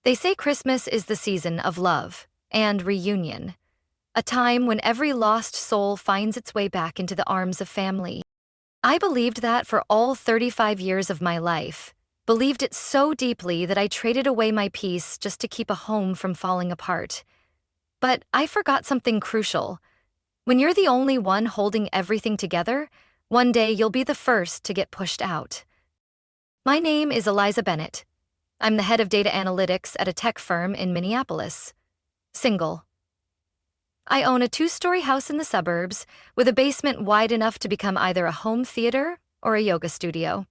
They say Christmas is the season of love and reunion, a time when every lost soul finds its way back into the arms of family. I believed that for all 35 years of my life, believed it so deeply that I traded away my peace just to keep a home from falling apart. But I forgot something crucial. When you're the only one holding everything together, one day you'll be the first to get pushed out. My name is Eliza Bennett. I'm the head of data analytics at a tech firm in Minneapolis. Single. I own a 2-story house in the suburbs with a basement wide enough to become either a home theater or a yoga studio.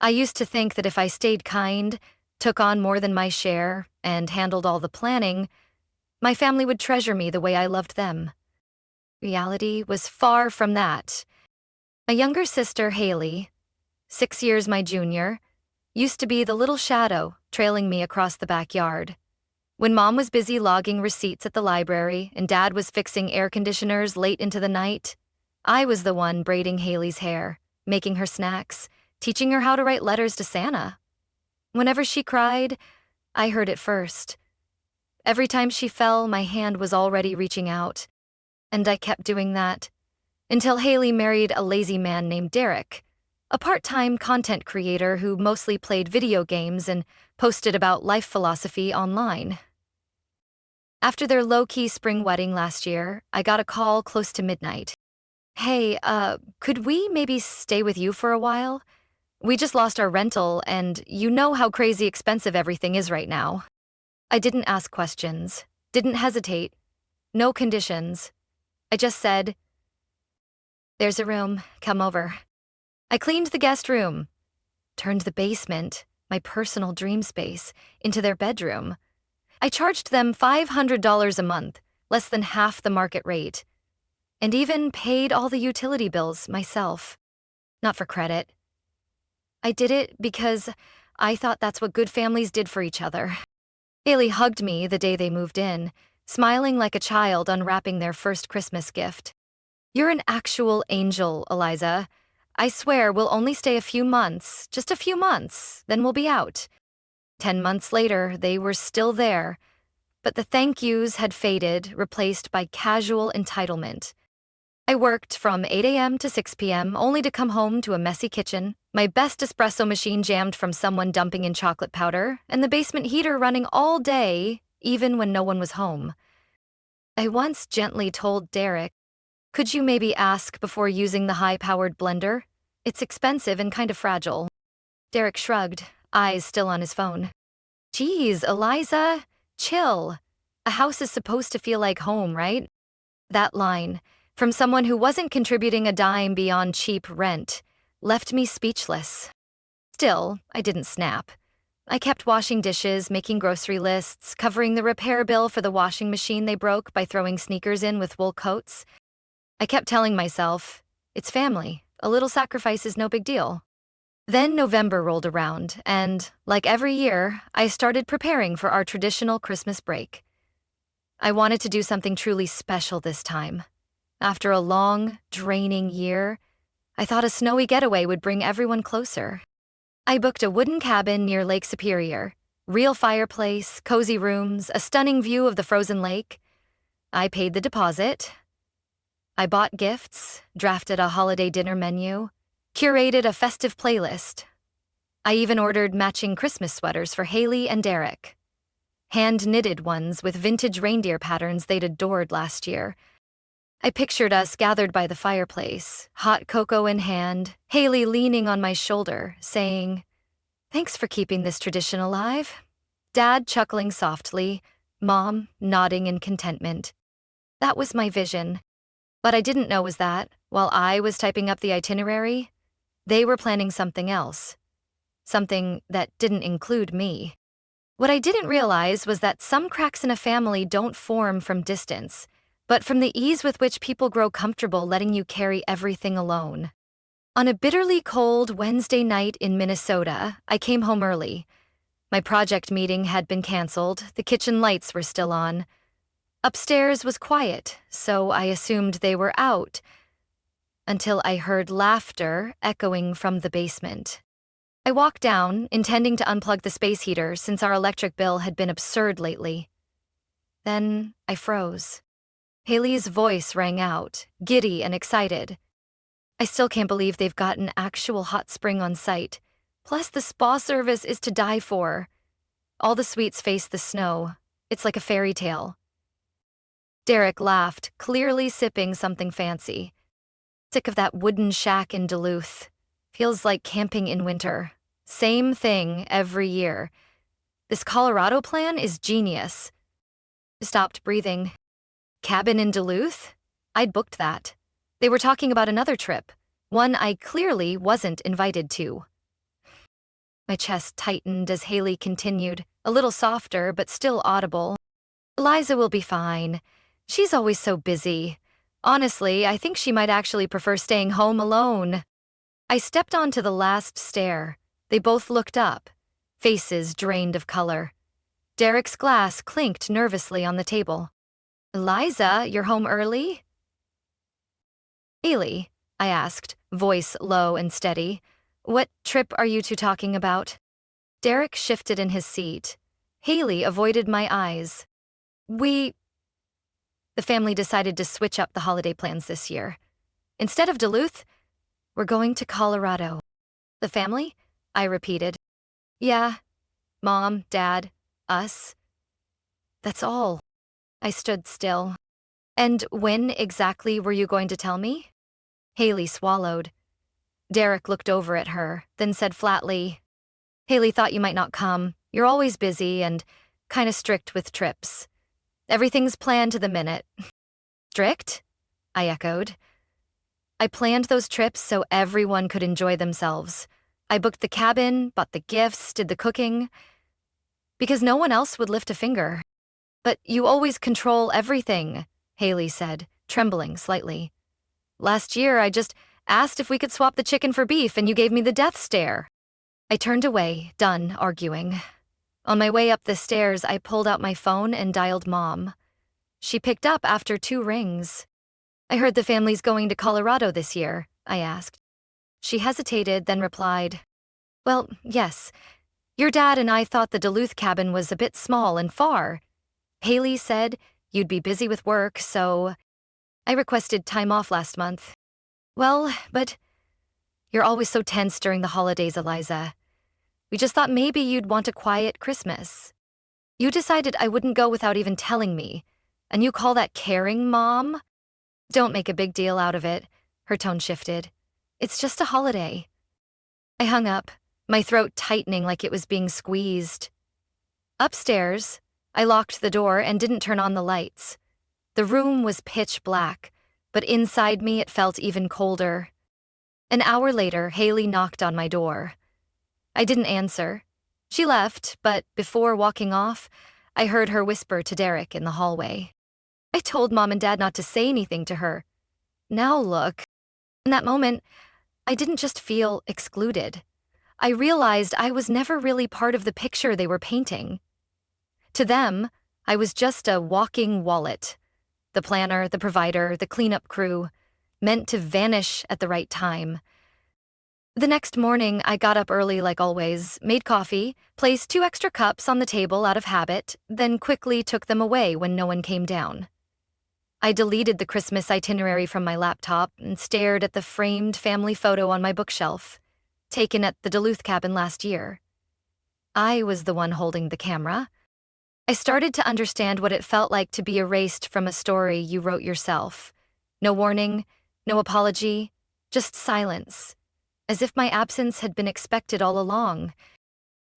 I used to think that if I stayed kind, took on more than my share, and handled all the planning, my family would treasure me the way I loved them. Reality was far from that. My younger sister, Haley, 6 years my junior, used to be the little shadow trailing me across the backyard. When Mom was busy logging receipts at the library and Dad was fixing air conditioners late into the night, I was the one braiding Haley's hair, making her snacks, teaching her how to write letters to Santa. Whenever she cried, I heard it first. Every time she fell, my hand was already reaching out, and I kept doing that until Haley married a lazy man named Derek, a part-time content creator who mostly played video games and posted about life philosophy online. After their low-key spring wedding last year, I got a call close to midnight. "Hey, could we maybe stay with you for a while? We just lost our rental, and you know how crazy expensive everything is right now." I didn't ask questions, didn't hesitate, no conditions. I just said, "There's a room, come over." I cleaned the guest room, turned the basement, my personal dream space, into their bedroom. I charged them $500 a month, less than half the market rate, and even paid all the utility bills myself. Not for credit. I did it because I thought that's what good families did for each other. Haley hugged me the day they moved in, smiling like a child unwrapping their first Christmas gift. "You're an actual angel, Eliza. I swear we'll only stay a few months, just a few months, then we'll be out." 10 months later, they were still there, but the thank yous had faded, replaced by casual entitlement. I worked from 8 a.m. to 6 p.m., only to come home to a messy kitchen, my best espresso machine jammed from someone dumping in chocolate powder, and the basement heater running all day, even when no one was home. I once gently told Derek, "Could you maybe ask before using the high-powered blender? It's expensive and kind of fragile." Derek shrugged, eyes still on his phone. "Geez, Eliza, chill. A house is supposed to feel like home, right?" That line, from someone who wasn't contributing a dime beyond cheap rent, left me speechless. Still, I didn't snap. I kept washing dishes, making grocery lists, covering the repair bill for the washing machine they broke by throwing sneakers in with wool coats. I kept telling myself, it's family, a little sacrifice is no big deal. Then November rolled around, and, like every year, I started preparing for our traditional Christmas break. I wanted to do something truly special this time. After a long, draining year, I thought a snowy getaway would bring everyone closer. I booked a wooden cabin near Lake Superior, real fireplace, cozy rooms, a stunning view of the frozen lake. I paid the deposit. I bought gifts, drafted a holiday dinner menu, curated a festive playlist. I even ordered matching Christmas sweaters for Haley and Derek. Hand-knitted ones with vintage reindeer patterns they'd adored last year. I pictured us gathered by the fireplace, hot cocoa in hand, Haley leaning on my shoulder, saying, "Thanks for keeping this tradition alive." Dad chuckling softly, Mom nodding in contentment. That was my vision. What I didn't know was that, while I was typing up the itinerary, they were planning something else. Something that didn't include me. What I didn't realize was that some cracks in a family don't form from distance, but from the ease with which people grow comfortable letting you carry everything alone. On a bitterly cold Wednesday night in Minnesota, I came home early. My project meeting had been canceled, the kitchen lights were still on. Upstairs was quiet, so I assumed they were out, until I heard laughter echoing from the basement. I walked down, intending to unplug the space heater since our electric bill had been absurd lately. Then I froze. Haley's voice rang out, giddy and excited. I still can't believe they've got an actual hot spring on site. Plus, the spa service is to die for. All the suites face the snow. It's like a fairy tale. Derek laughed, clearly sipping something fancy. Sick of that wooden shack in Duluth. Feels like camping in winter. Same thing every year. This Colorado plan is genius. Stopped breathing. Cabin in Duluth? I'd booked that. They were talking about another trip, one I clearly wasn't invited to. My chest tightened as Haley continued, a little softer but still audible. Eliza will be fine. She's always so busy. Honestly, I think she might actually prefer staying home alone. I stepped onto the last stair. They both looked up, faces drained of color. Derek's glass clinked nervously on the table. Eliza, you're home early? Haley, I asked, voice low and steady. What trip are you two talking about? Derek shifted in his seat. Haley avoided my eyes. The family decided to switch up the holiday plans this year. Instead of Duluth, we're going to Colorado. The family? I repeated. Yeah, Mom, Dad, us. That's all. I stood still. And when exactly were you going to tell me? Haley swallowed. Derek looked over at her, then said flatly, Haley thought you might not come. You're always busy and kinda strict with trips. Everything's planned to the minute. Strict? I echoed. I planned those trips so everyone could enjoy themselves. I booked the cabin, bought the gifts, did the cooking. Because no one else would lift a finger. But you always control everything, Haley said, trembling slightly. Last year, I just asked if we could swap the chicken for beef and you gave me the death stare. I turned away, done arguing. On my way up the stairs, I pulled out my phone and dialed Mom. She picked up after 2 rings. I heard the family's going to Colorado this year, I asked. She hesitated, then replied, Well, yes. Your dad and I thought the Duluth cabin was a bit small and far. Haley said you'd be busy with work, so I requested time off last month. Well, but you're always so tense during the holidays, Eliza. We just thought maybe you'd want a quiet Christmas. You decided I wouldn't go without even telling me, and you call that caring, Mom? Don't make a big deal out of it. Her tone shifted. It's just a holiday. I hung up, my throat tightening like it was being squeezed. Upstairs, I locked the door and didn't turn on the lights. The room was pitch black, but inside me it felt even colder. An hour later, Haley knocked on my door. I didn't answer. She left, but before walking off, I heard her whisper to Derek in the hallway. I told Mom and Dad not to say anything to her. Now look. In that moment, I didn't just feel excluded. I realized I was never really part of the picture they were painting. To them, I was just a walking wallet. The planner, the provider, the cleanup crew, meant to vanish at the right time. The next morning, I got up early like always, made coffee, placed 2 extra cups on the table out of habit, then quickly took them away when no one came down. I deleted the Christmas itinerary from my laptop and stared at the framed family photo on my bookshelf, taken at the Duluth cabin last year. I was the one holding the camera. I started to understand what it felt like to be erased from a story you wrote yourself. No warning, no apology, just silence, as if my absence had been expected all along.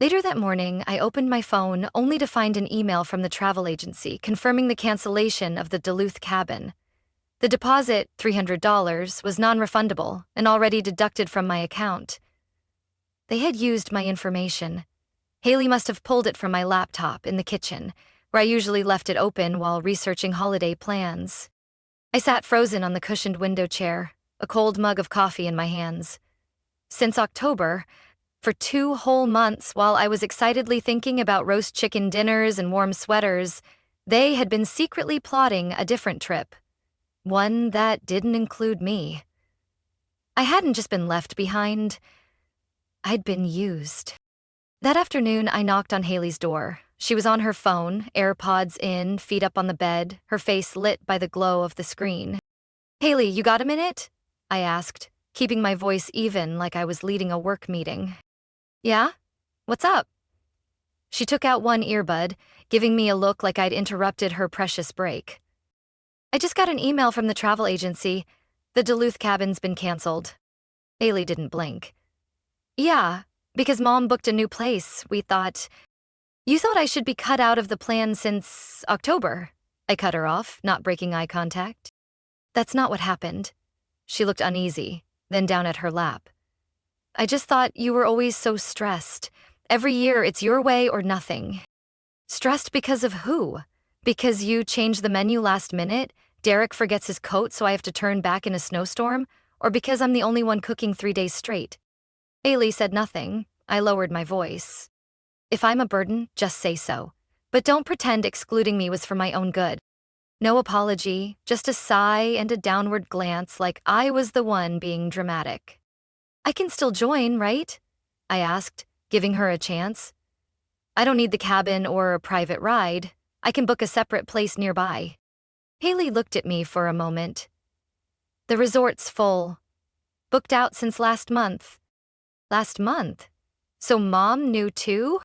Later that morning, I opened my phone only to find an email from the travel agency confirming the cancellation of the Duluth cabin. The deposit, $300, was non-refundable and already deducted from my account. They had used my information. Haley must have pulled it from my laptop in the kitchen, where I usually left it open while researching holiday plans. I sat frozen on the cushioned window chair, a cold mug of coffee in my hands. Since October, for 2 whole months while I was excitedly thinking about roast chicken dinners and warm sweaters, they had been secretly plotting a different trip. One that didn't include me. I hadn't just been left behind. I'd been used. That afternoon, I knocked on Haley's door. She was on her phone, AirPods in, feet up on the bed, her face lit by the glow of the screen. "Haley, you got a minute?" I asked, keeping my voice even like I was leading a work meeting. "Yeah? What's up?" She took out one earbud, giving me a look like I'd interrupted her precious break. "I just got an email from the travel agency. The Duluth cabin's been canceled." Haley didn't blink. "Yeah, because Mom booked a new place. We thought—" "You thought I should be cut out of the plan since October." I cut her off, not breaking eye contact. "That's not what happened." She looked uneasy, then down at her lap. "I just thought you were always so stressed. Every year it's your way or nothing." "Stressed because of who? Because you changed the menu last minute, Derek forgets his coat so I have to turn back in a snowstorm, or because I'm the only one cooking 3 days straight?" Haley said nothing. I lowered my voice. "If I'm a burden, just say so. But don't pretend excluding me was for my own good." No apology, just a sigh and a downward glance like I was the one being dramatic. "I can still join, right?" I asked, giving her a chance. "I don't need the cabin or a private ride. I can book a separate place nearby." Haley looked at me for a moment. "The resort's full. Booked out since last month." "Last month? So Mom knew too?"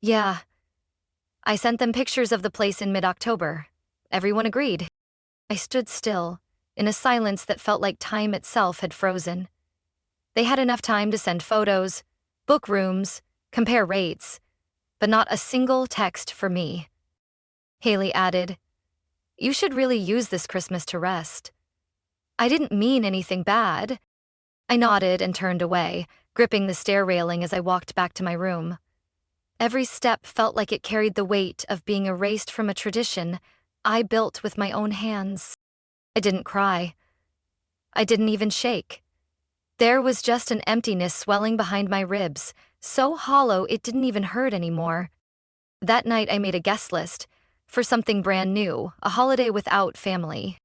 "Yeah. I sent them pictures of the place in mid-October. Everyone agreed." I stood still, in a silence that felt like time itself had frozen. They had enough time to send photos, book rooms, compare rates, but not a single text for me. Haley added, "You should really use this Christmas to rest." I didn't mean anything bad. I nodded and turned away, gripping the stair railing as I walked back to my room. Every step felt like it carried the weight of being erased from a tradition I built with my own hands. I didn't cry. I didn't even shake. There was just an emptiness swelling behind my ribs, so hollow it didn't even hurt anymore. That night I made a guest list for something brand new, a holiday without family.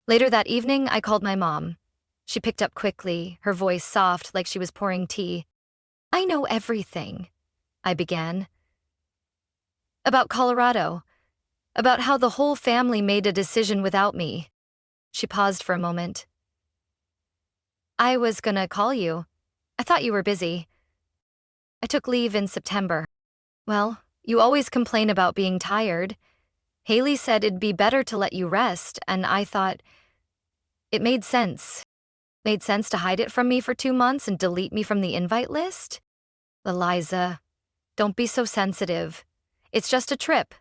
Later that evening, I called my mom. She picked up quickly, her voice soft like she was pouring tea. "I know everything," I began. "About Colorado. About how the whole family made a decision without me." She paused for a moment. "I was gonna call you. I thought you were busy. I took leave in September." "Well, you always complain about being tired. Haley said it'd be better to let you rest, and I thought it made sense. Made sense to hide it from me for 2 months and delete me from the invite list?" "Eliza, don't be so sensitive. It's just a trip.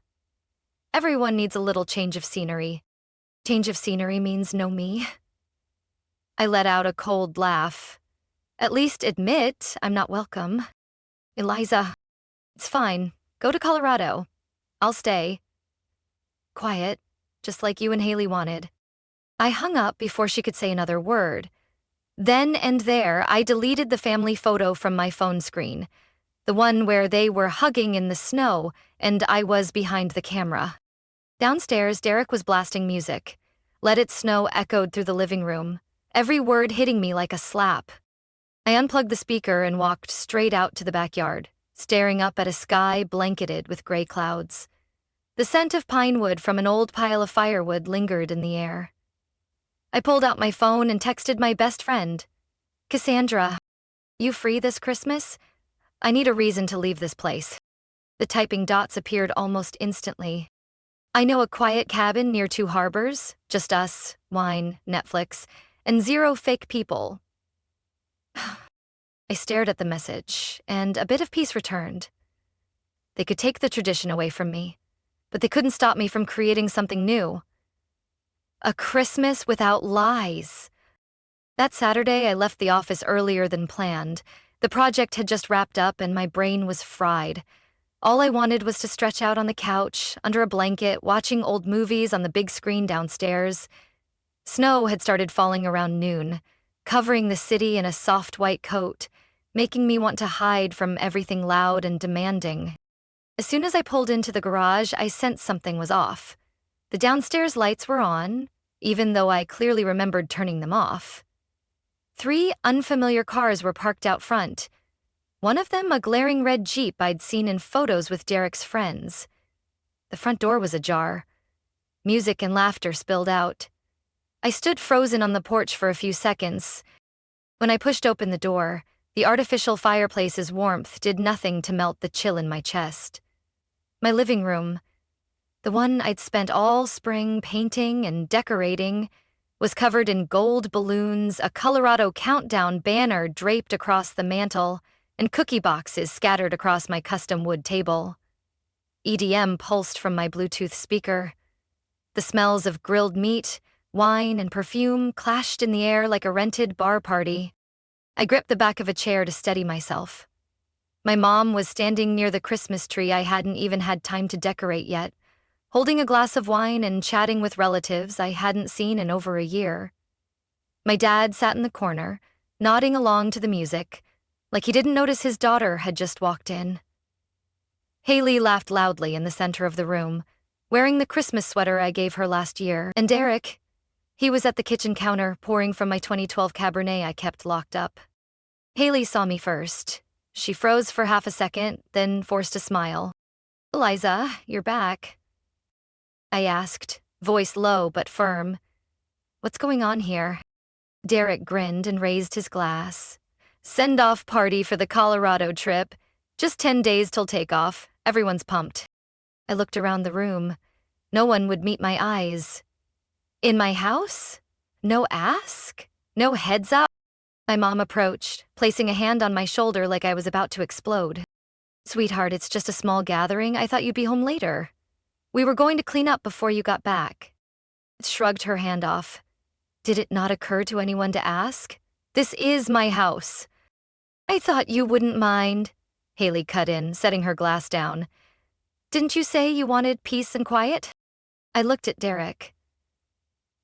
Everyone needs a little change of scenery." "Change of scenery means no me." I let out a cold laugh. "At least admit I'm not welcome." "Eliza, it's fine. Go to Colorado. I'll stay." Quiet, just like you and Haley wanted. I hung up before she could say another word. Then and there, I deleted the family photo from my phone screen, the one where they were hugging in the snow and I was behind the camera. Downstairs, Derek was blasting music. Let It Snow echoed through the living room, every word hitting me like a slap. I unplugged the speaker and walked straight out to the backyard, staring up at a sky blanketed with gray clouds. The scent of pine wood from an old pile of firewood lingered in the air. I pulled out my phone and texted my best friend. "Cassandra, you free this Christmas? I need a reason to leave this place." The typing dots appeared almost instantly. "I know a quiet cabin near 2 harbors, just us, wine, Netflix, and 0 fake people." I stared at the message, and a bit of peace returned. They could take the tradition away from me, but they couldn't stop me from creating something new. A Christmas without lies. That Saturday, I left the office earlier than planned. The project had just wrapped up and my brain was fried. All I wanted was to stretch out on the couch, under a blanket, watching old movies on the big screen downstairs. Snow had started falling around noon, covering the city in a soft white coat, making me want to hide from everything loud and demanding. As soon as I pulled into the garage, I sensed something was off. The downstairs lights were on, even though I clearly remembered turning them off. 3 unfamiliar cars were parked out front. One of them a glaring red Jeep I'd seen in photos with Derek's friends. The front door was ajar. Music and laughter spilled out. I stood frozen on the porch for a few seconds. When I pushed open the door, the artificial fireplace's warmth did nothing to melt the chill in my chest. My living room, the one I'd spent all spring painting and decorating, was covered in gold balloons, a Colorado countdown banner draped across the mantel, and cookie boxes scattered across my custom wood table. EDM pulsed from my Bluetooth speaker. The smells of grilled meat, wine, and perfume clashed in the air like a rented bar party. I gripped the back of a chair to steady myself. My mom was standing near the Christmas tree I hadn't even had time to decorate yet, holding a glass of wine and chatting with relatives I hadn't seen in over a year. My dad sat in the corner, nodding along to the music, like he didn't notice his daughter had just walked in. Haley laughed loudly in the center of the room, wearing the Christmas sweater I gave her last year. And Derek, he was at the kitchen counter, pouring from my 2012 Cabernet I kept locked up. Haley saw me first. She froze for half a second, then forced a smile. "Eliza, you're back," I asked, voice low but firm. "What's going on here?" Derek grinned and raised his glass. "Send-off party for the Colorado trip. Just 10 days till takeoff. Everyone's pumped." I looked around the room. No one would meet my eyes. In my house? No ask? No heads up? My mom approached, placing a hand on my shoulder like I was about to explode. "Sweetheart, it's just a small gathering. I thought you'd be home later. We were going to clean up before you got back." It shrugged her hand off. Did it not occur to anyone to ask? This is my house. "I thought you wouldn't mind," Haley cut in, setting her glass down. "Didn't you say you wanted peace and quiet?" I looked at Derek.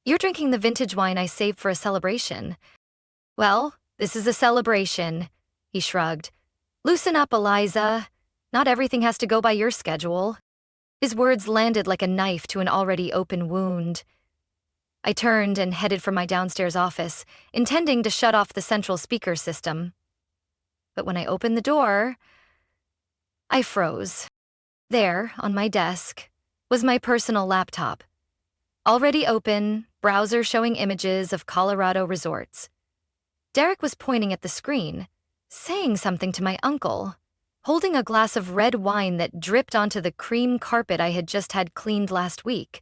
"You're drinking the vintage wine I saved for a celebration." "Well, this is a celebration," he shrugged. "Loosen up, Eliza. Not everything has to go by your schedule." His words landed like a knife to an already open wound. I turned and headed for my downstairs office, intending to shut off the central speaker system. But when I opened the door, I froze. There, on my desk, was my personal laptop. Already open, browser showing images of Colorado resorts. Derek was pointing at the screen, saying something to my uncle, holding a glass of red wine that dripped onto the cream carpet I had just had cleaned last week.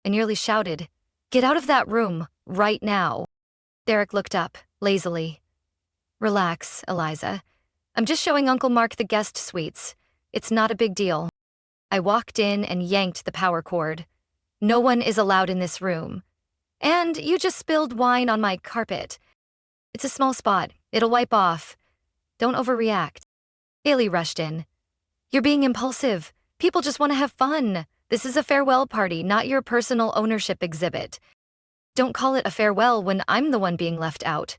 I nearly shouted, "Get out of that room, right now." Derek looked up, lazily. "Relax, Eliza. I'm just showing Uncle Mark the guest suites. It's not a big deal." I walked in and yanked the power cord. "No one is allowed in this room. And you just spilled wine on my carpet. It's a small spot. It'll wipe off. Don't overreact." Haley rushed in. "You're being impulsive. People just want to have fun. This is a farewell party, not your personal ownership exhibit. Don't call it a farewell when I'm the one being left out."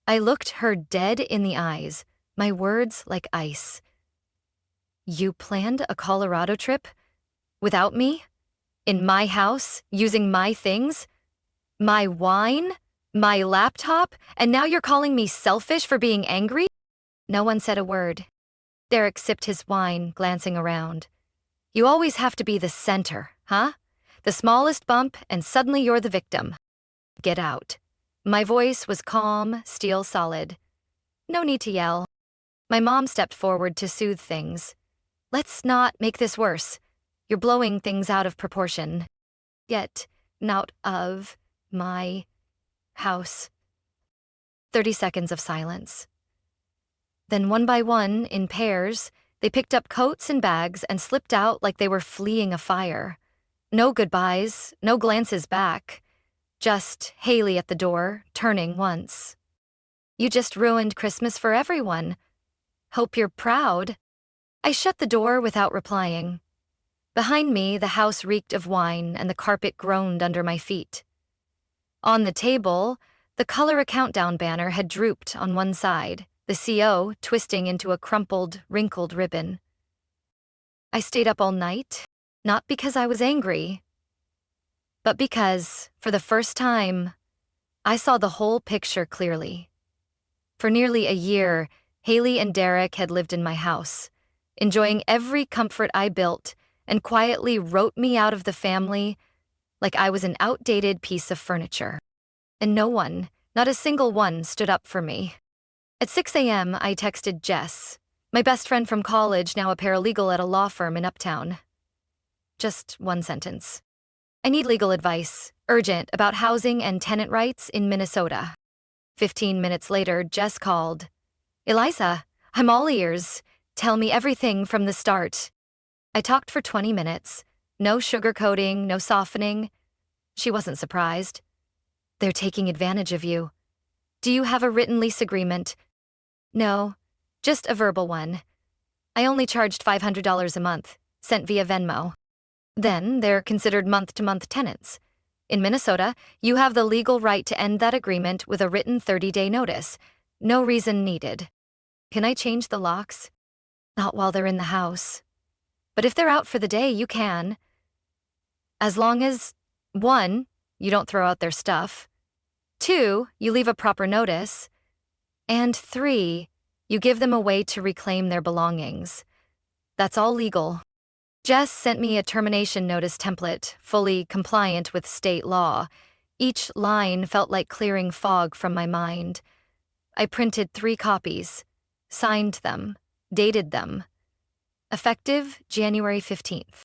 I looked her dead in the eyes, my words like ice. "You planned a Colorado trip? Without me? In my house, using my things? My wine? My laptop? And now you're calling me selfish for being angry?" No one said a word. Derek sipped his wine, glancing around. "You always have to be the center, huh? The smallest bump, and suddenly you're the victim. Get out." My voice was calm, steel solid. No need to yell. My mom stepped forward to soothe things. "Let's not make this worse. You're blowing things out of proportion. Get out of my house." 30 seconds of silence. Then one by one, in pairs, they picked up coats and bags and slipped out like they were fleeing a fire. No goodbyes, no glances back. Just Haley at the door, turning once. "You just ruined Christmas for everyone. Hope you're proud." I shut the door without replying. Behind me, the house reeked of wine and the carpet groaned under my feet. On the table, the Color Countdown banner had drooped on one side, the CO twisting into a crumpled, wrinkled ribbon. I stayed up all night, not because I was angry, but because, for the first time, I saw the whole picture clearly. For nearly a year, Haley and Derek had lived in my house, enjoying every comfort I built, and quietly wrote me out of the family like I was an outdated piece of furniture. And no one, not a single one, stood up for me. At 6 a.m., I texted Jess, my best friend from college, now a paralegal at a law firm in Uptown. Just one sentence. I need legal advice, urgent, about housing and tenant rights in Minnesota. 15 minutes later, Jess called. Eliza, I'm all ears. Tell me everything from the start. I talked for 20 minutes. No sugarcoating, no softening. She wasn't surprised. They're taking advantage of you. Do you have a written lease agreement? No, just a verbal one. I only charged $500 a month, sent via Venmo. Then they're considered month-to-month tenants. In Minnesota, you have the legal right to end that agreement with a written 30-day notice. No reason needed. Can I change the locks? Not while they're in the house. But if they're out for the day, you can. As long as, 1, you don't throw out their stuff. 2, you leave a proper notice. And 3, you give them a way to reclaim their belongings. That's all legal. Jess sent me a termination notice template, fully compliant with state law. Each line felt like clearing fog from my mind. I printed 3 copies, signed them, dated them. Effective January 15th.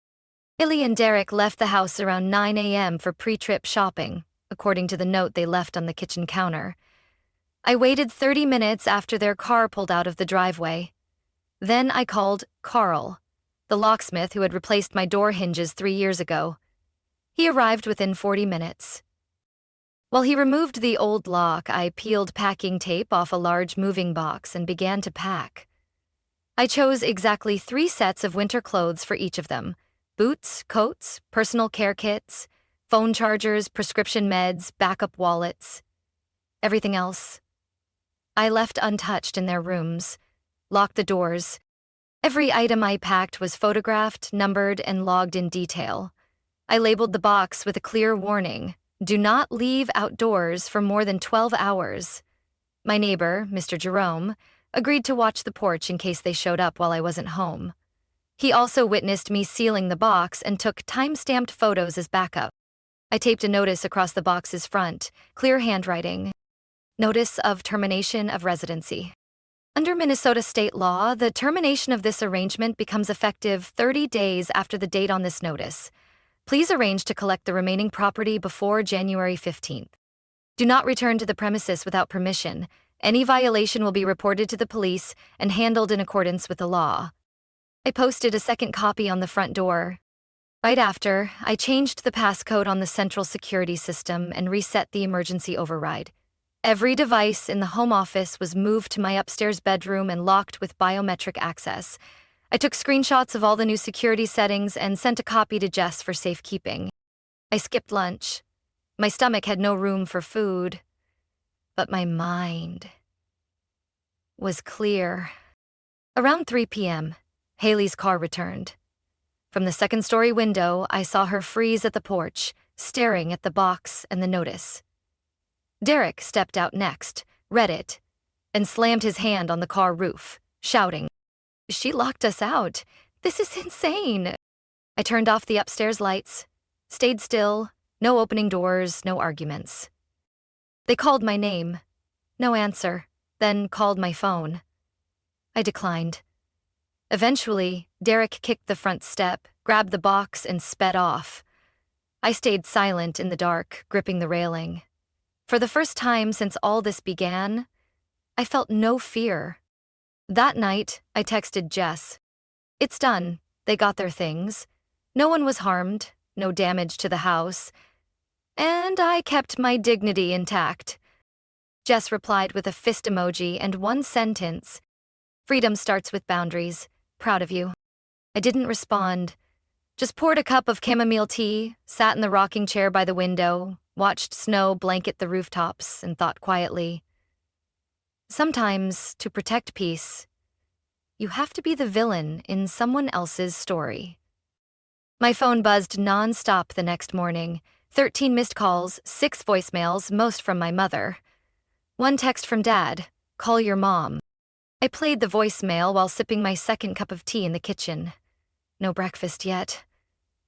Illy and Derek left the house around 9 a.m. for pre-trip shopping, according to the note they left on the kitchen counter. I waited 30 minutes after their car pulled out of the driveway. Then I called Carl, the locksmith who had replaced my door hinges 3 years ago. He arrived within 40 minutes. While he removed the old lock, I peeled packing tape off a large moving box and began to pack. I chose exactly 3 sets of winter clothes for each of them: boots, coats, personal care kits, phone chargers, prescription meds, backup wallets. Everything else I left untouched in their rooms, locked the doors. Every item I packed was photographed, numbered, and logged in detail. I labeled the box with a clear warning: do not leave outdoors for more than 12 hours. My neighbor, Mr. Jerome, agreed to watch the porch in case they showed up while I wasn't home. He also witnessed me sealing the box and took time-stamped photos as backup. I taped a notice across the box's front, clear handwriting. Notice of termination of residency. Under Minnesota state law, the termination of this arrangement becomes effective 30 days after the date on this notice. Please arrange to collect the remaining property before January 15th. Do not return to the premises without permission. Any violation will be reported to the police and handled in accordance with the law. I posted a second copy on the front door. Right after, I changed the passcode on the central security system and reset the emergency override. Every device in the home office was moved to my upstairs bedroom and locked with biometric access. I took screenshots of all the new security settings and sent a copy to Jess for safekeeping. I skipped lunch. My stomach had no room for food, but my mind was clear. Around 3 p.m., Haley's car returned. From the second-story window, I saw her freeze at the porch, staring at the box and the notice. Derek stepped out next, read it, and slammed his hand on the car roof, shouting, "She locked us out. This is insane." I turned off the upstairs lights, stayed still, no opening doors, no arguments. They called my name. No answer, then called my phone. I declined. Eventually, Derek kicked the front step, grabbed the box, and sped off. I stayed silent in the dark, gripping the railing. For the first time since all this began, I felt no fear. That night, I texted Jess. It's done. They got their things. No one was harmed, no damage to the house, and I kept my dignity intact. Jess replied with a fist emoji and one sentence: "Freedom starts with boundaries. Proud of you." I didn't respond, just poured a cup of chamomile tea, sat in the rocking chair by the window, watched snow blanket the rooftops, and thought quietly. Sometimes, to protect peace, you have to be the villain in someone else's story. My phone buzzed non-stop the next morning. 13 missed calls, 6 voicemails, most from my mother. One text from Dad: "Call your mom." I played the voicemail while sipping my second cup of tea in the kitchen. No breakfast yet.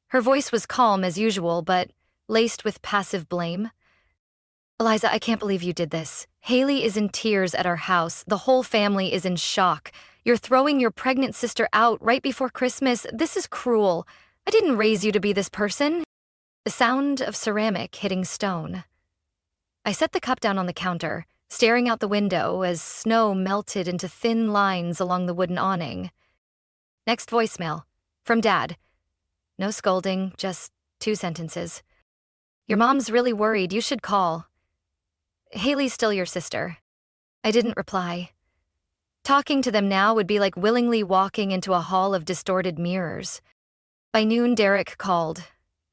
Her voice was calm as usual, but laced with passive blame. Eliza, I can't believe you did this. Haley is in tears at our house. The whole family is in shock. You're throwing your pregnant sister out right before Christmas. This is cruel. I didn't raise you to be this person. The sound of ceramic hitting stone. I set the cup down on the counter, staring out the window as snow melted into thin lines along the wooden awning. Next voicemail. From Dad. No scolding, just 2 sentences. Your mom's really worried. You should call. Haley's still your sister. I didn't reply. Talking to them now would be like willingly walking into a hall of distorted mirrors. By noon, Derek called.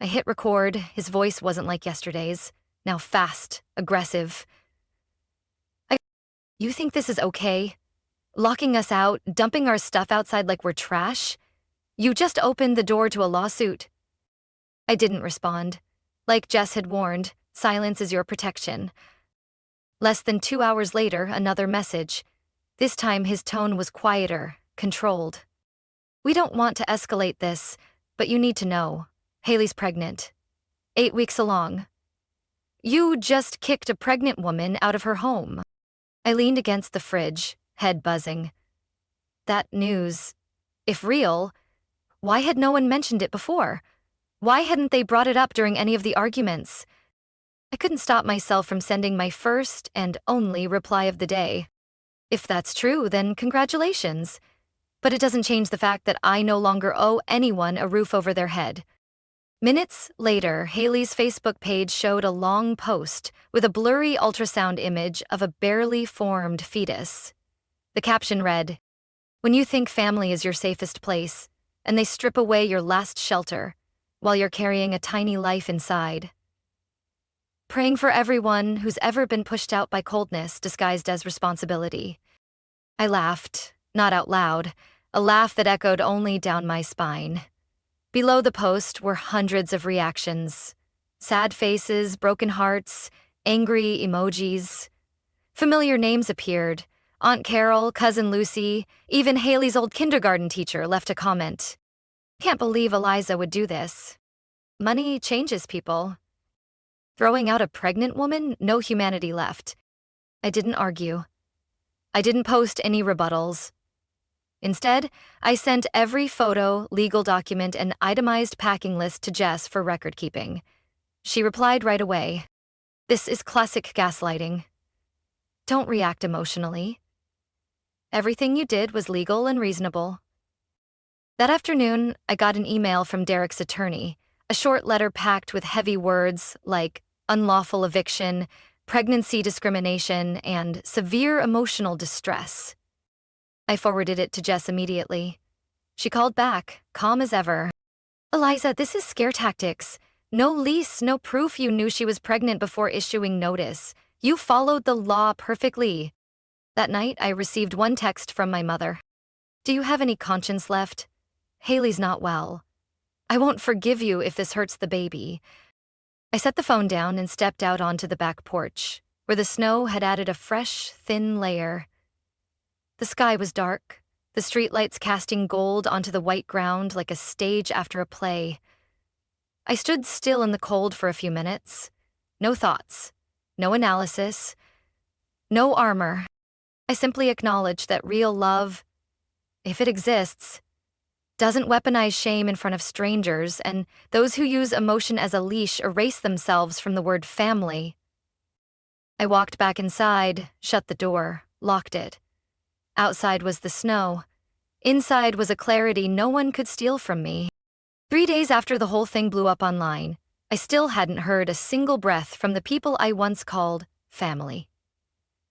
I hit record. His voice wasn't like yesterday's. Now fast, aggressive. You think this is okay? Locking us out, dumping our stuff outside like we're trash? You just opened the door to a lawsuit. I didn't respond. Like Jess had warned, silence is your protection. Less than 2 hours later, another message. This time his tone was quieter, controlled. We don't want to escalate this, but you need to know. Haley's pregnant. 8 weeks along. You just kicked a pregnant woman out of her home. I leaned against the fridge, head buzzing. That news, if real, why had no one mentioned it before? Why hadn't they brought it up during any of the arguments? I couldn't stop myself from sending my first and only reply of the day. If that's true, then congratulations. But it doesn't change the fact that I no longer owe anyone a roof over their head. Minutes later, Haley's Facebook page showed a long post with a blurry ultrasound image of a barely formed fetus. The caption read, "When you think family is your safest place, and they strip away your last shelter, while you're carrying a tiny life inside. Praying for everyone who's ever been pushed out by coldness disguised as responsibility." I laughed, not out loud, a laugh that echoed only down my spine. Below the post were hundreds of reactions. Sad faces, broken hearts, angry emojis. Familiar names appeared. Aunt Carol, Cousin Lucy, even Haley's old kindergarten teacher left a comment. Can't believe Eliza would do this. Money changes people. Throwing out a pregnant woman, no humanity left. I didn't argue. I didn't post any rebuttals. Instead, I sent every photo, legal document, and itemized packing list to Jess for record keeping. She replied right away. This is classic gaslighting. Don't react emotionally. Everything you did was legal and reasonable. That afternoon, I got an email from Derek's attorney, a short letter packed with heavy words like unlawful eviction, pregnancy discrimination, and severe emotional distress. I forwarded it to Jess immediately. She called back, calm as ever. Eliza, this is scare tactics. No lease, no proof you knew she was pregnant before issuing notice. You followed the law perfectly. That night, I received one text from my mother. Do you have any conscience left? Haley's not well. I won't forgive you if this hurts the baby. I set the phone down and stepped out onto the back porch, where the snow had added a fresh, thin layer. The sky was dark, the streetlights casting gold onto the white ground like a stage after a play. I stood still in the cold for a few minutes. No thoughts, no analysis, no armor. I simply acknowledged that real love, if it exists, doesn't weaponize shame in front of strangers, and those who use emotion as a leash erase themselves from the word family. I walked back inside, shut the door, locked it. Outside was the snow. Inside was a clarity no one could steal from me. 3 days after the whole thing blew up online, I still hadn't heard a single breath from the people I once called family.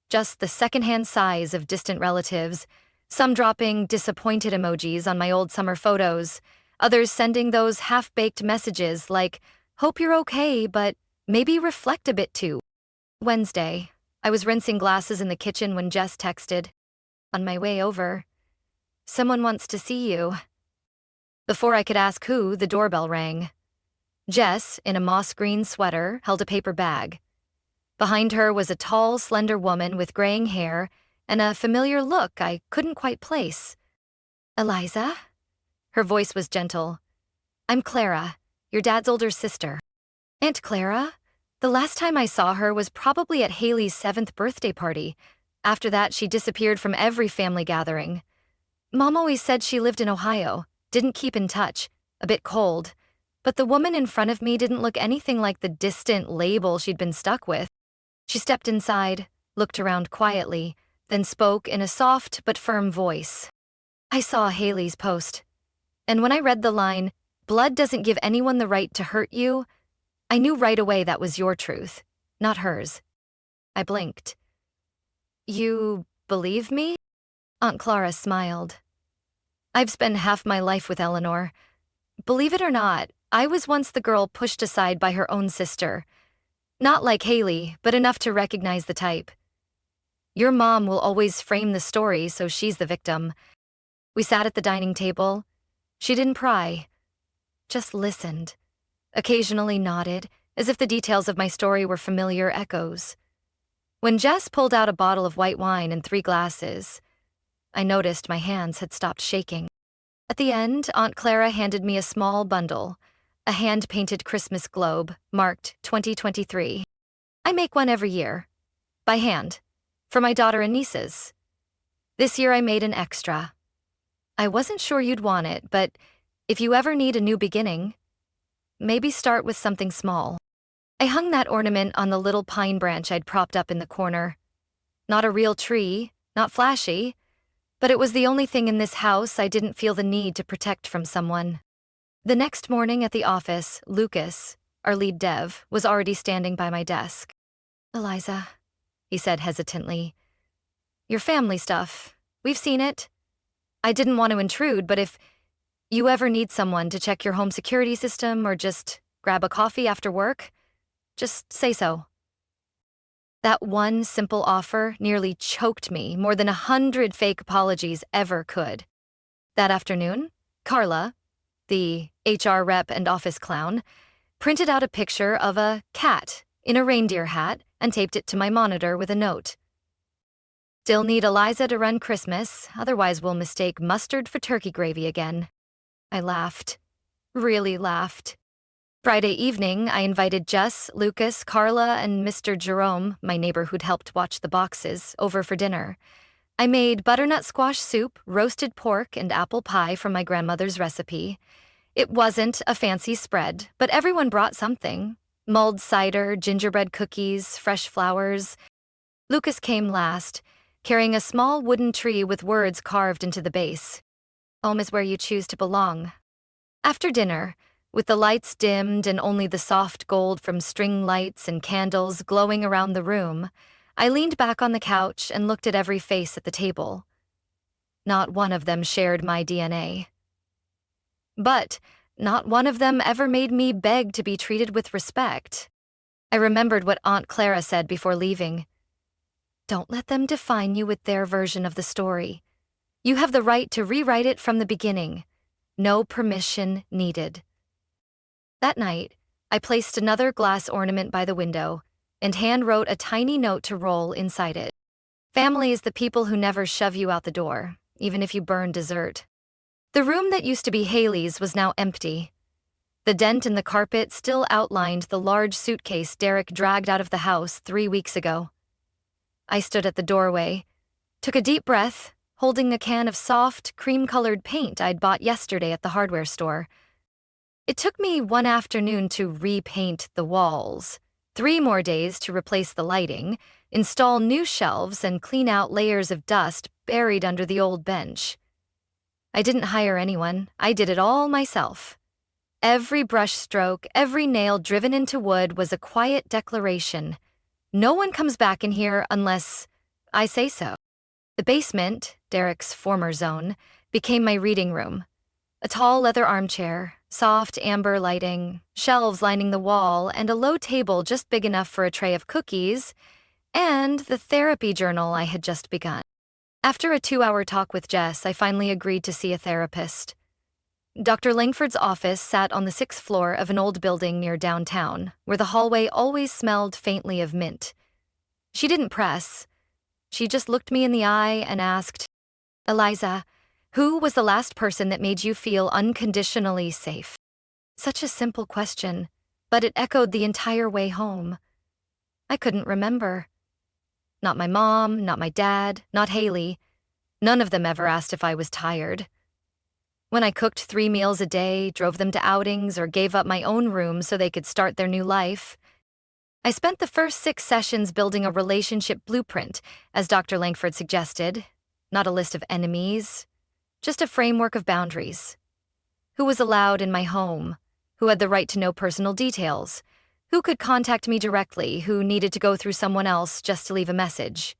Just the secondhand sighs of distant relatives, some dropping disappointed emojis on my old summer photos, others sending those half-baked messages like, hope you're okay, but maybe reflect a bit too. Wednesday, I was rinsing glasses in the kitchen when Jess texted. On my way over. Someone wants to see you. Before I could ask who, the doorbell rang. Jess, in a moss green sweater, held a paper bag. Behind her was a tall, slender woman with graying hair and a familiar look I couldn't quite place. "Eliza?" Her voice was gentle. "I'm Clara, your dad's older sister." "Aunt Clara?" The last time I saw her was probably at Haley's 7th birthday party. After that, she disappeared from every family gathering. Mom always said she lived in Ohio, didn't keep in touch, a bit cold. But the woman in front of me didn't look anything like the distant label she'd been stuck with. She stepped inside, looked around quietly, then spoke in a soft but firm voice. "I saw Haley's post, and when I read the line, 'Blood doesn't give anyone the right to hurt you,' I knew right away that was your truth, not hers." I blinked. "You believe me?" Aunt Clara smiled. "I've spent half my life with Eleanor. Believe it or not, I was once the girl pushed aside by her own sister. Not like Haley, but enough to recognize the type. Your mom will always frame the story so she's the victim." We sat at the dining table. She didn't pry, just listened, occasionally nodded, as if the details of my story were familiar echoes. When Jess pulled out a bottle of white wine and 3 glasses, I noticed my hands had stopped shaking. At the end, Aunt Clara handed me a small bundle, a hand-painted Christmas globe, marked 2023. I make one every year, by hand, for my daughter and nieces. This year I made an extra. I wasn't sure you'd want it, but if you ever need a new beginning, maybe start with something small. I hung that ornament on the little pine branch I'd propped up in the corner. Not a real tree, not flashy, but it was the only thing in this house I didn't feel the need to protect from someone. The next morning at the office, Lucas, our lead dev, was already standing by my desk. "Eliza," he said hesitantly, "your family stuff, we've seen it. I didn't want to intrude, but if you ever need someone to check your home security system or just grab a coffee after work, just say so." That one simple offer nearly choked me more than 100 fake apologies ever could. That afternoon, Carla, the HR rep and office clown, printed out a picture of a cat in a reindeer hat and taped it to my monitor with a note. "Still need Eliza to run Christmas, otherwise we'll mistake mustard for turkey gravy again." I laughed. Really laughed. Friday evening, I invited Jess, Lucas, Carla, and Mr. Jerome, my neighbor who'd helped watch the boxes, over for dinner. I made butternut squash soup, roasted pork, and apple pie from my grandmother's recipe. It wasn't a fancy spread, but everyone brought something. Mulled cider, gingerbread cookies, fresh flowers. Lucas came last, carrying a small wooden tree with words carved into the base. "Home is where you choose to belong." After dinner, with the lights dimmed and only the soft gold from string lights and candles glowing around the room, I leaned back on the couch and looked at every face at the table. Not one of them shared my DNA. But not one of them ever made me beg to be treated with respect. I remembered what Aunt Clara said before leaving. "Don't let them define you with their version of the story. You have the right to rewrite it from the beginning. No permission needed." That night, I placed another glass ornament by the window and hand-wrote a tiny note to roll inside it. "Family is the people who never shove you out the door, even if you burn dessert." The room that used to be Haley's was now empty. The dent in the carpet still outlined the large suitcase Derek dragged out of the house 3 weeks ago. I stood at the doorway, took a deep breath, holding a can of soft, cream-colored paint I'd bought yesterday at the hardware store. It took me one afternoon to repaint the walls, 3 more days to replace the lighting, install new shelves, and clean out layers of dust buried under the old bench. I didn't hire anyone. I did it all myself. Every brush stroke, every nail driven into wood was a quiet declaration. No one comes back in here unless I say so. The basement, Derek's former zone, became my reading room. A tall leather armchair, soft amber lighting, shelves lining the wall, and a low table just big enough for a tray of cookies, and the therapy journal I had just begun. After a 2-hour talk with Jess, I finally agreed to see a therapist. Dr. Langford's office sat on the 6th floor of an old building near downtown, where the hallway always smelled faintly of mint. She didn't press, She just looked me in the eye and asked, "Eliza, who was the last person that made you feel unconditionally safe?" Such a simple question, but it echoed the entire way home. I couldn't remember. Not my mom, not my dad, not Haley. None of them ever asked if I was tired. When I cooked 3 meals a day, drove them to outings, or gave up my own room so they could start their new life, I spent the first 6 sessions building a relationship blueprint, as Dr. Langford suggested, not a list of enemies, just a framework of boundaries. Who was allowed in my home? Who had the right to know personal details? Who could contact me directly? Who needed to go through someone else just to leave a message?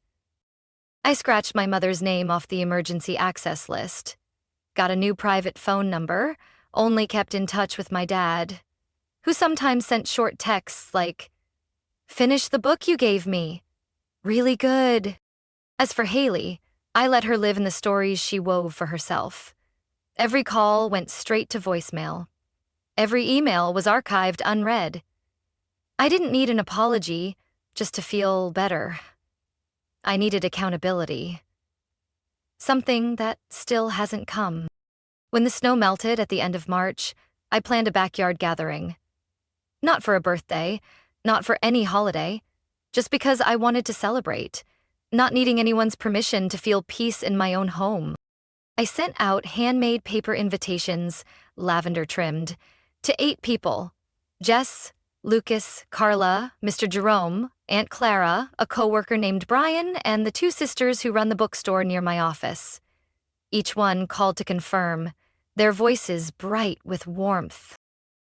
I scratched my mother's name off the emergency access list, got a new private phone number, only kept in touch with my dad, who sometimes sent short texts like, "Finish the book you gave me. Really good." As for Haley, I let her live in the stories she wove for herself. Every call went straight to voicemail. Every email was archived unread. I didn't need an apology just to feel better. I needed accountability. Something that still hasn't come. When the snow melted at the end of March, I planned a backyard gathering. Not for a birthday, not for any holiday, just because I wanted to celebrate, not needing anyone's permission to feel peace in my own home. I sent out handmade paper invitations, lavender trimmed, to 8 people: Jess, Lucas, Carla, Mr. Jerome, Aunt Clara, a coworker named Brian, and the 2 sisters who run the bookstore near my office. Each one called to confirm, their voices bright with warmth.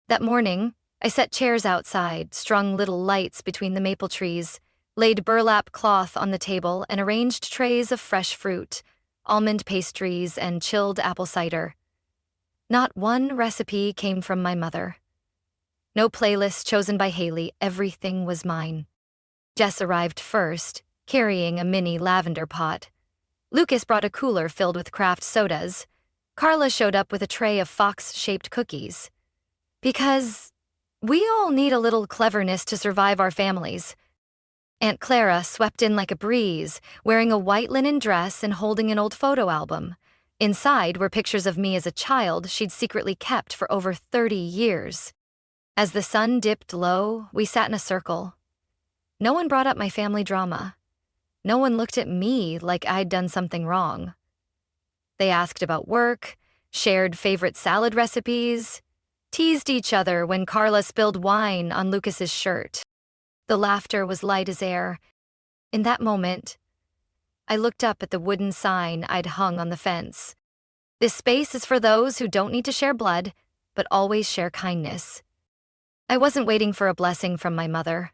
That morning, I set chairs outside, strung little lights between the maple trees, laid burlap cloth on the table, and arranged trays of fresh fruit, almond pastries, and chilled apple cider. Not one recipe came from my mother. No playlist chosen by Haley, everything was mine. Jess arrived first, carrying a mini lavender pot. Lucas brought a cooler filled with craft sodas. Carla showed up with a tray of fox-shaped cookies. Because we all need a little cleverness to survive our families. Aunt Clara swept in like a breeze, wearing a white linen dress and holding an old photo album. Inside were pictures of me as a child she'd secretly kept for over 30 years. As the sun dipped low, we sat in a circle. No one brought up my family drama. No one looked at me like I'd done something wrong. They asked about work, shared favorite salad recipes, teased each other when Carla spilled wine on Lucas's shirt. The laughter was light as air. In that moment, I looked up at the wooden sign I'd hung on the fence. "This space is for those who don't need to share blood, but always share kindness." I wasn't waiting for a blessing from my mother.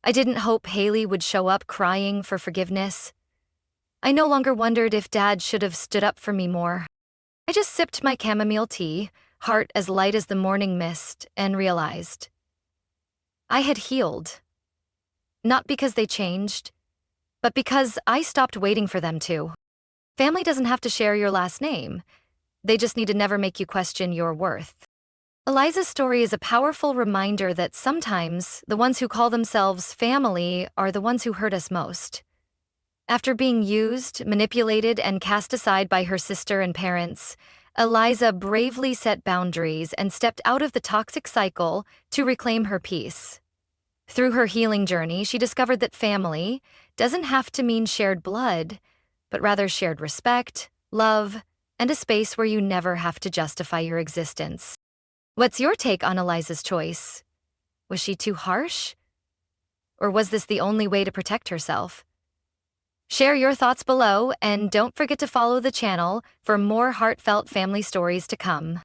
I didn't hope Haley would show up crying for forgiveness. I no longer wondered if Dad should have stood up for me more. I just sipped my chamomile tea, heart as light as the morning mist, and realized I had healed. Not because they changed, but because I stopped waiting for them to. Family doesn't have to share your last name. They just need to never make you question your worth. Eliza's story is a powerful reminder that sometimes the ones who call themselves family are the ones who hurt us most. After being used, manipulated, and cast aside by her sister and parents, Eliza bravely set boundaries and stepped out of the toxic cycle to reclaim her peace. Through her healing journey, she discovered that family doesn't have to mean shared blood, but rather shared respect, love, and a space where you never have to justify your existence. What's your take on Eliza's choice? Was she too harsh? Or was this the only way to protect herself? Share your thoughts below, and don't forget to follow the channel for more heartfelt family stories to come.